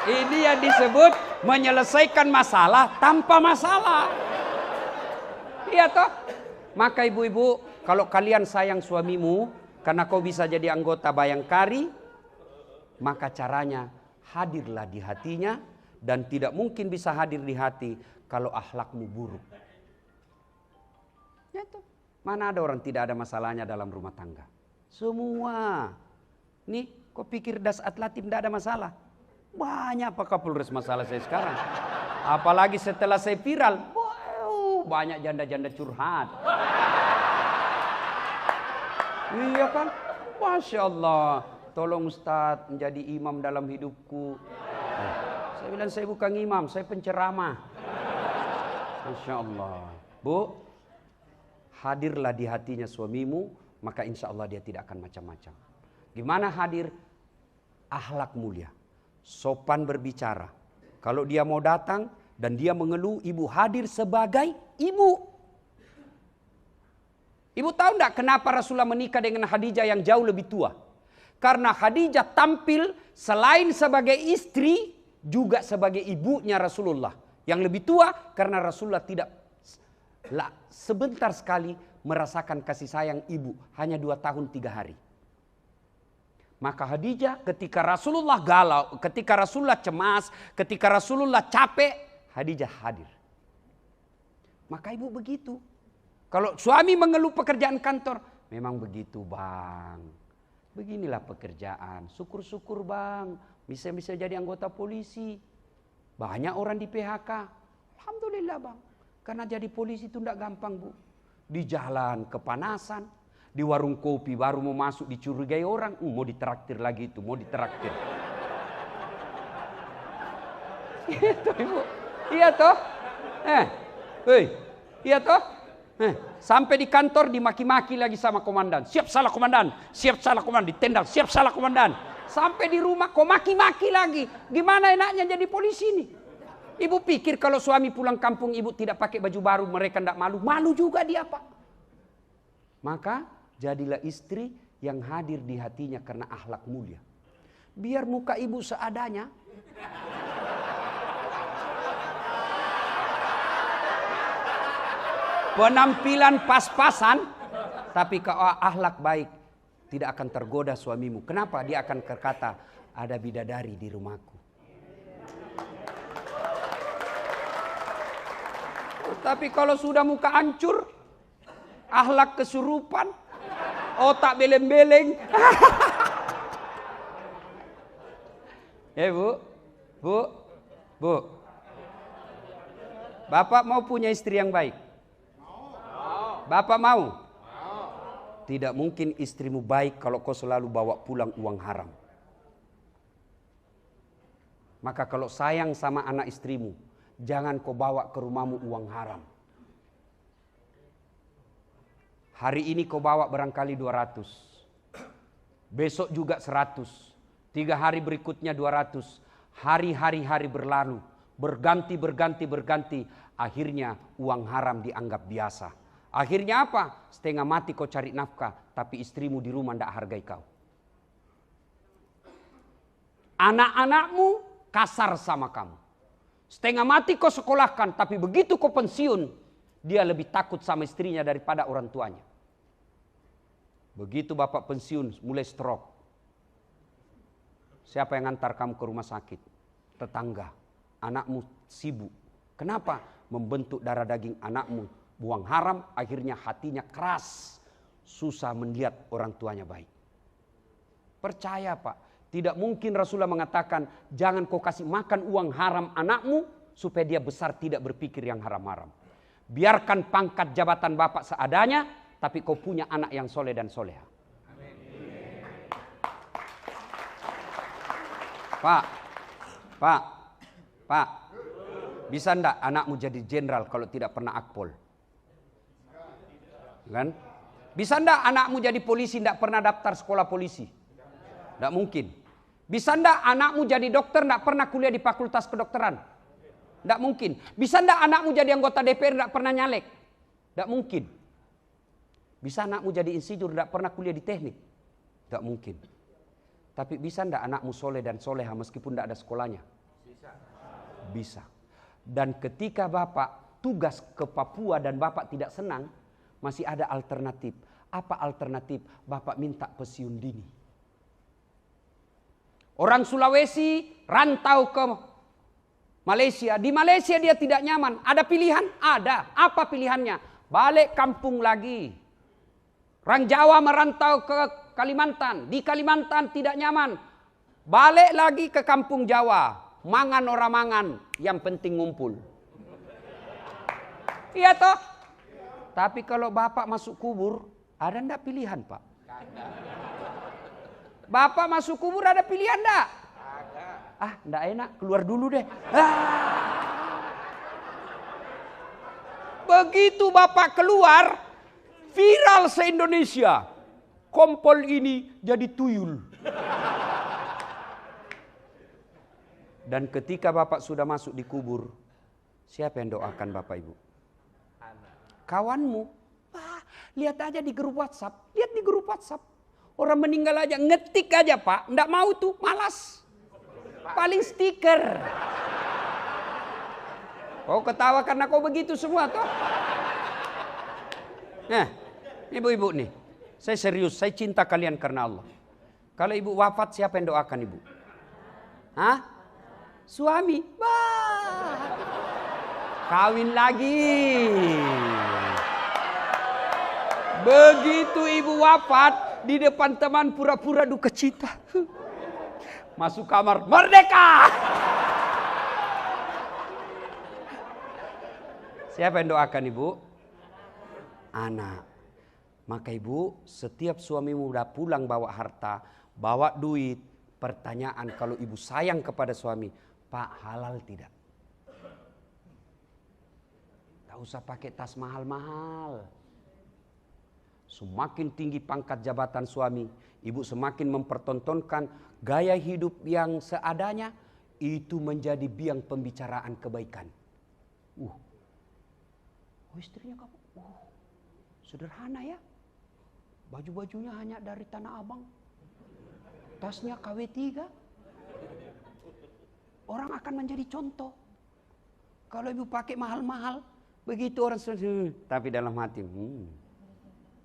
Ini yang disebut menyelesaikan masalah tanpa masalah. Iya toh? Maka ibu-ibu, kalau kalian sayang suamimu, karena kau bisa jadi anggota Bayangkari, maka caranya hadirlah di hatinya, dan tidak mungkin bisa hadir di hati kalau akhlakmu buruk. Ya tuh. Mana ada orang tidak ada masalahnya dalam rumah tangga? Semua. Nih, kok pikir Das Atlatim tidak ada masalah? Banyak Pak Kapolres masalah saya sekarang. Apalagi setelah saya viral, wow, banyak janda-janda curhat. Iya kan? Masya Allah. Tolong Ustadz menjadi imam dalam hidupku. Saya bilang saya bukan imam, saya penceramah. Masya Allah. Bu, hadirlah di hatinya suamimu, maka insya Allah dia tidak akan macam-macam. Gimana hadir? Akhlak mulia, sopan berbicara. Kalau dia mau datang dan dia mengeluh, ibu hadir sebagai ibu. Ibu tahu enggak kenapa Rasulullah menikah dengan Khadijah yang jauh lebih tua? Karena Khadijah tampil selain sebagai istri, juga sebagai ibunya Rasulullah. Yang lebih tua karena Rasulullah tidak sebentar sekali merasakan kasih sayang ibu. Hanya 2 tahun 3 hari. Maka Khadijah ketika Rasulullah galau, ketika Rasulullah cemas, ketika Rasulullah capek, Khadijah hadir. Maka ibu begitu. Kalau suami mengeluh pekerjaan kantor, memang begitu bang. Beginilah pekerjaan, syukur-syukur bang. Bisa jadi anggota polisi. Banyak orang di PHK. Alhamdulillah bang. Karena jadi polisi itu tidak gampang bu. Di jalan kepanasan. Di warung kopi baru mau masuk dicurigai orang. Mau ditraktir lagi itu, mau ditraktir. Itu ibu. Iya toh? Iya toh? Sampai di kantor dimaki-maki lagi sama komandan. Siap salah komandan. Siap salah komandan. Ditendang. Siap salah komandan. Sampai di rumah kok maki-maki lagi. Gimana enaknya jadi polisi ini? Ibu pikir kalau suami pulang kampung ibu tidak pakai baju baru mereka tidak malu. Malu juga dia pak. Maka jadilah istri yang hadir di hatinya karena akhlak mulia. Biar muka ibu seadanya. Penampilan pas-pasan. Tapi kalau akhlak baik. Tidak akan tergoda suamimu. Kenapa? Dia akan berkata, ada bidadari di rumahku. Tapi kalau sudah muka hancur, akhlak kesurupan, otak beleng-beleng. Bu. Bapak mau punya istri yang baik? Bapak mau? Tidak mungkin istrimu baik kalau kau selalu bawa pulang uang haram. Maka kalau sayang sama anak istrimu, jangan kau bawa ke rumahmu uang haram. Hari ini kau bawa barangkali 200. Besok juga 100. 3 hari berikutnya 200. Hari berlalu. Berganti. Akhirnya uang haram dianggap biasa. Akhirnya apa? Setengah mati kau cari nafkah, tapi istrimu di rumah tidak hargai kau. Anak-anakmu kasar sama kamu. Setengah mati kau sekolahkan, tapi begitu kau pensiun, dia lebih takut sama istrinya daripada orang tuanya. Begitu bapak pensiun, mulai stroke. Siapa yang antar kamu ke rumah sakit? Tetangga. Anakmu sibuk. Kenapa? Membentuk darah daging anakmu. Buang haram, akhirnya hatinya keras. Susah melihat orang tuanya baik. Percaya pak, tidak mungkin Rasulullah mengatakan, jangan kau kasih makan uang haram anakmu, supaya dia besar tidak berpikir yang haram-haram. Biarkan pangkat jabatan bapak seadanya, tapi kau punya anak yang soleh dan soleha. Pak, bisa enggak anakmu jadi jenderal kalau tidak pernah akpol? Kan? Bisa enggak anakmu jadi polisi enggak pernah daftar sekolah polisi? Enggak mungkin. Bisa enggak anakmu jadi dokter enggak pernah kuliah di fakultas kedokteran? Enggak mungkin. Bisa enggak anakmu jadi anggota DPR enggak pernah nyalek? Enggak mungkin. Bisa anakmu jadi insinyur enggak pernah kuliah di teknik? Enggak mungkin. Tapi bisa enggak anakmu soleh dan soleha meskipun enggak ada sekolahnya? Bisa. Dan ketika bapak tugas ke Papua dan bapak tidak senang, masih ada alternatif. Apa alternatif? Bapak minta pensiun dini. Orang Sulawesi rantau ke Malaysia. Di Malaysia dia tidak nyaman. Ada pilihan? Ada. Apa pilihannya? Balik kampung lagi. Orang Jawa merantau ke Kalimantan. Di Kalimantan tidak nyaman. Balik lagi ke kampung Jawa. Mangan orang mangan. Yang penting ngumpul. Iya toh? Tapi kalau bapak masuk kubur, ada ndak pilihan pak? Bapak masuk kubur ada pilihan ndak? Ah, ndak enak, keluar dulu deh. Begitu bapak keluar, viral se-Indonesia. Kompol ini jadi tuyul. Dan ketika bapak sudah masuk di kubur, siapa yang doakan bapak ibu? Kawanmu. Wah, lihat aja di grup WhatsApp. Lihat di grup WhatsApp. Orang meninggal aja, ngetik aja pak. Nggak mau tuh, malas. Paling stiker. Kau ketawa karena kau begitu semua toh? Nah, ibu-ibu nih. Saya serius, saya cinta kalian karena Allah. Kalau ibu wafat, siapa yang doakan ibu? Hah? Suami. Bah. Kawin lagi. Begitu ibu wafat, di depan teman pura-pura duka cita. Masuk kamar, merdeka. Siapa yang doakan ibu? Anak. Maka ibu, setiap suamimu udah pulang bawa harta, bawa duit, pertanyaan kalau ibu sayang kepada suami, Pak, halal tidak? Tak usah pakai tas mahal-mahal. Semakin tinggi pangkat jabatan suami, ibu semakin mempertontonkan gaya hidup yang seadanya, itu menjadi biang pembicaraan kebaikan. Oh istrinya kamu, sederhana ya. Baju-bajunya hanya dari Tanah Abang. Tasnya KW3. Orang akan menjadi contoh. Kalau ibu pakai mahal-mahal, begitu orang tapi dalam hati,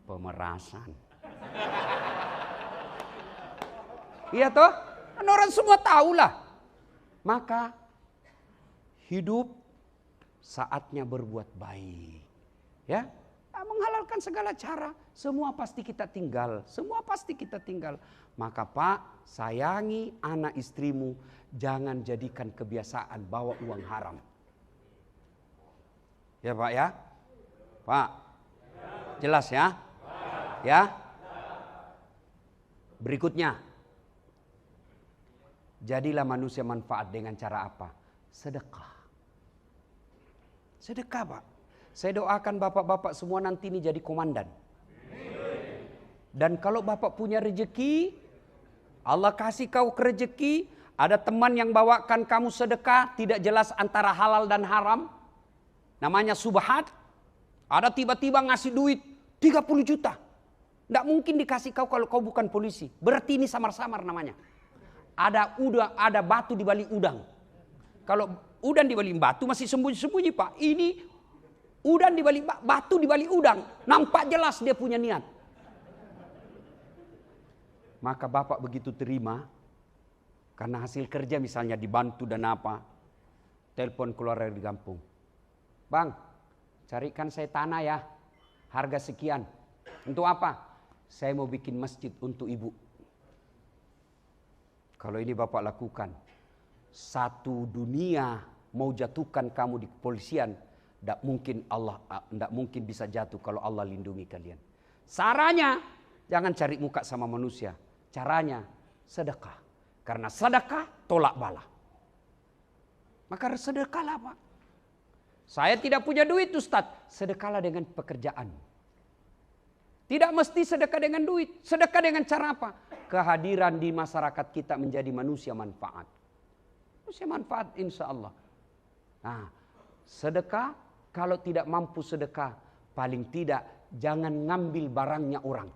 pemerasan. Iya toh? Kan orang semua tahulah. Maka hidup saatnya berbuat baik. Ya, menghalalkan segala cara. Semua pasti kita tinggal. Semua pasti kita tinggal. Maka Pak, sayangi anak istrimu. Jangan jadikan kebiasaan bawa uang haram. Ya Pak ya? Pak, jelas ya? Ya. Berikutnya. Jadilah manusia manfaat dengan cara apa? Sedekah. Sedekah Pak. Saya doakan bapak-bapak semua nanti ini jadi komandan. Dan kalau bapak punya rezeki, Allah kasih kau rezeki, ada teman yang bawakan kamu sedekah, tidak jelas antara halal dan haram. Namanya subhat. Ada tiba-tiba ngasih duit 30 juta. Tidak mungkin dikasih kau kalau kau bukan polisi. Berarti ini samar-samar namanya. Ada udang, ada batu di balik udang. Kalau udang di balik batu masih sembunyi-sembunyi Pak. Ini udang di balik batu di balik udang. Nampak jelas dia punya niat. Maka bapak begitu terima. Karena hasil kerja misalnya dibantu dan apa. Telepon keluar dari kampung. Bang, carikan saya tanah ya. Harga sekian. Untuk apa? Saya mau bikin masjid untuk ibu. Kalau ini bapak lakukan. Satu dunia mau jatuhkan kamu di kepolisian. Tidak mungkin bisa jatuh kalau Allah lindungi kalian. Caranya, jangan cari muka sama manusia. Caranya, sedekah. Karena sedekah tolak bala. Maka sedekahlah Pak. Saya tidak punya duit Ustadz. Sedekahlah dengan pekerjaan. Tidak mesti sedekah dengan duit. Sedekah dengan cara apa? Kehadiran di masyarakat kita menjadi manusia manfaat. Manusia manfaat insya Allah. Nah, sedekah kalau tidak mampu sedekah. Paling tidak jangan ngambil barangnya orang.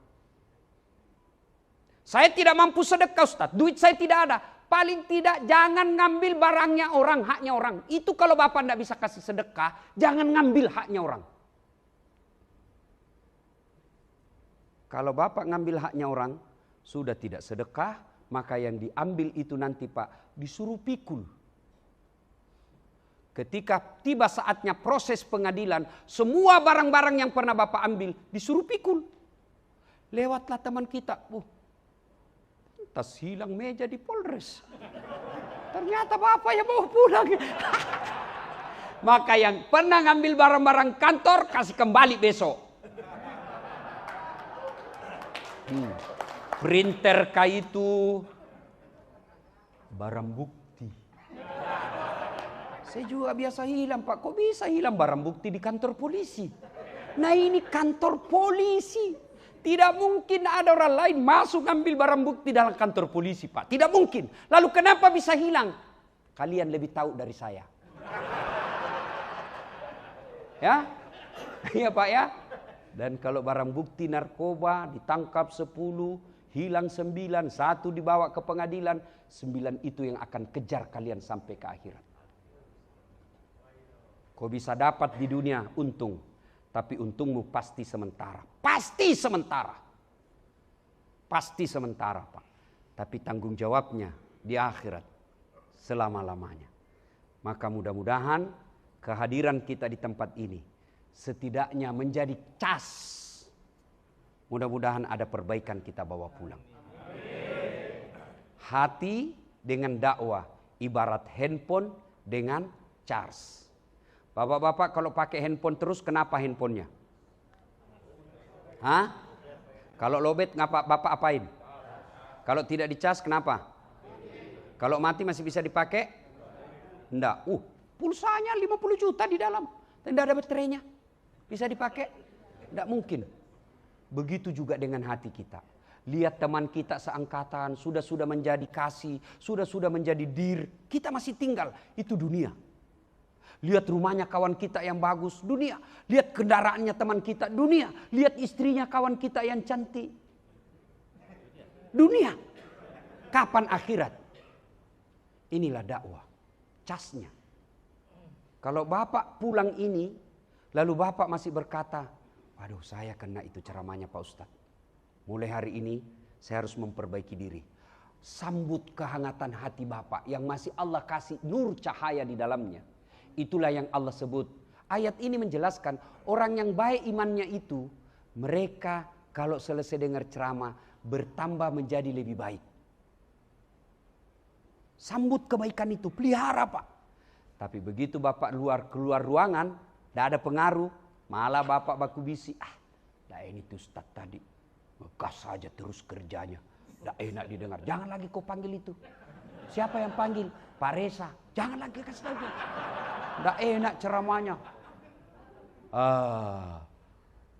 Saya tidak mampu sedekah Ustaz. Duit saya tidak ada. Paling tidak jangan ngambil barangnya orang, haknya orang. Itu kalau Bapak tidak bisa kasih sedekah, jangan ngambil haknya orang. Kalau Bapak ngambil haknya orang, sudah tidak sedekah, maka yang diambil itu nanti Pak disuruh pikul. Ketika tiba saatnya proses pengadilan, semua barang-barang yang pernah Bapak ambil disuruh pikul. Lewatlah teman kita, tas hilang meja di Polres. Ternyata Bapak yang bawa pulang. Maka yang pernah ngambil barang-barang kantor, kasih kembali besok. Printer kayak itu barang bukti. Saya juga biasa hilang, Pak. Kok bisa hilang barang bukti di kantor polisi? Nah, ini kantor polisi. Tidak mungkin ada orang lain masuk ngambil barang bukti dalam kantor polisi, Pak. Tidak mungkin. Lalu kenapa bisa hilang? Kalian lebih tahu dari saya. Ya? Iya, Pak ya? Dan kalau barang bukti narkoba ditangkap 10, hilang 9, 1 dibawa ke pengadilan, 9 itu yang akan kejar kalian sampai ke akhirat. Kau bisa dapat di dunia untung, tapi untungmu pasti sementara. Pasti sementara. Pasti sementara, Pak. Tapi tanggung jawabnya di akhirat selama-lamanya. Maka mudah-mudahan kehadiran kita di tempat ini setidaknya menjadi cas. Mudah-mudahan ada perbaikan kita bawa pulang. Hati dengan dakwah ibarat handphone dengan charge. Bapak-bapak kalau pakai handphone terus, kenapa handphonenya? Hah? Kalau lowbat ngapa Bapak apain? Kalau tidak dicas kenapa? Kalau mati masih bisa dipakai? Enggak. Pulsanya 50 juta di dalam. Tidak ada baterainya. Bisa dipakai? Tidak mungkin. Begitu juga dengan hati kita. Lihat teman kita seangkatan, sudah menjadi kasih, sudah menjadi dir. Kita masih tinggal, itu dunia. Lihat rumahnya kawan kita yang bagus, dunia. Lihat kendaraannya teman kita, dunia. Lihat istrinya kawan kita yang cantik, dunia. Kapan akhirat? Inilah dakwah, casnya. Kalau Bapak pulang ini, lalu Bapak masih berkata, waduh saya kena itu ceramahnya Pak Ustadz. Mulai hari ini saya harus memperbaiki diri. Sambut kehangatan hati Bapak yang masih Allah kasih nur cahaya di dalamnya. Itulah yang Allah sebut. Ayat ini menjelaskan orang yang baik imannya itu, mereka kalau selesai dengar ceramah bertambah menjadi lebih baik. Sambut kebaikan itu, pelihara Pak. Tapi begitu Bapak keluar ruangan, tidak ada pengaruh, malah Bapak baku bisi. Nah ini tuh Ustaz tadi, ngegas saja terus kerjanya. Tidak enak didengar, jangan lagi kau panggil itu. Siapa yang panggil? Pak Reza. Jangan lagi kasih tahu dia. Tidak enak ceramahnya.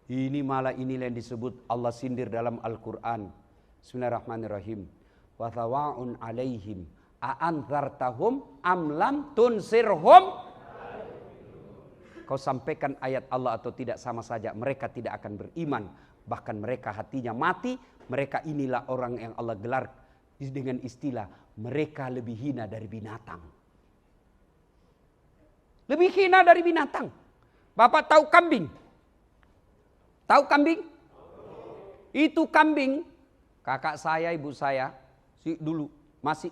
Ini malah inilah yang disebut Allah sindir dalam Al-Quran. Bismillahirrahmanirrahim. Wa thawa'un alaihim a'anzartahum am lam tunsirhum. Kau sampaikan ayat Allah atau tidak sama saja, mereka tidak akan beriman. Bahkan mereka hatinya mati. Mereka inilah orang yang Allah gelar dengan istilah mereka lebih hina dari binatang. Lebih hina dari binatang. Bapak tahu kambing? Tahu kambing? Itu kambing. Kakak saya, ibu saya dulu masih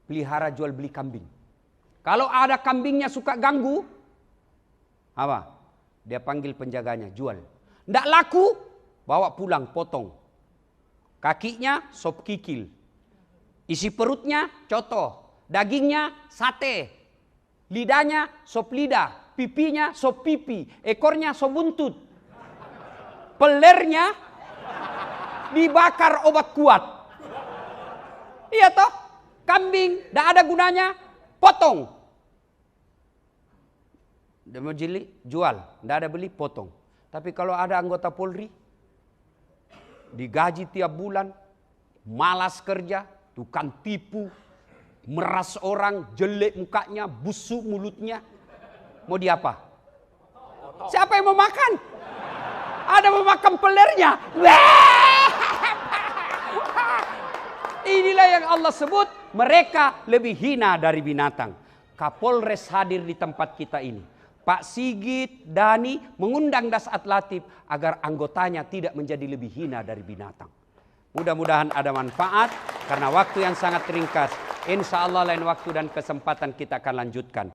pelihara jual beli kambing. Kalau ada kambingnya suka ganggu, apa? Dia panggil penjaganya, jual. Nggak laku, bawa pulang, potong. Kakinya sop kikil. Isi perutnya coto. Dagingnya sate. Lidahnya sop lidah. Pipinya sop pipi. Ekornya sop buntut. Pelernya dibakar obat kuat. Iya toh? Kambing, tidak ada gunanya, potong. Dia mau jeli, jual. Tidak ada beli, potong. Tapi kalau ada anggota Polri, digaji tiap bulan, malas kerja, tukang tipu, meras orang, jelek mukanya, busuk mulutnya. Mau diapa? Siapa yang mau makan? Ada mau makan pelernya. Inilah yang Allah sebut mereka lebih hina dari binatang. Kapolres hadir di tempat kita ini. Pak Sigit, Dani mengundang Dasat Latif agar anggotanya tidak menjadi lebih hina dari binatang. Mudah-mudahan ada manfaat karena waktu yang sangat ringkas. Insya Allah lain waktu dan kesempatan kita akan lanjutkan.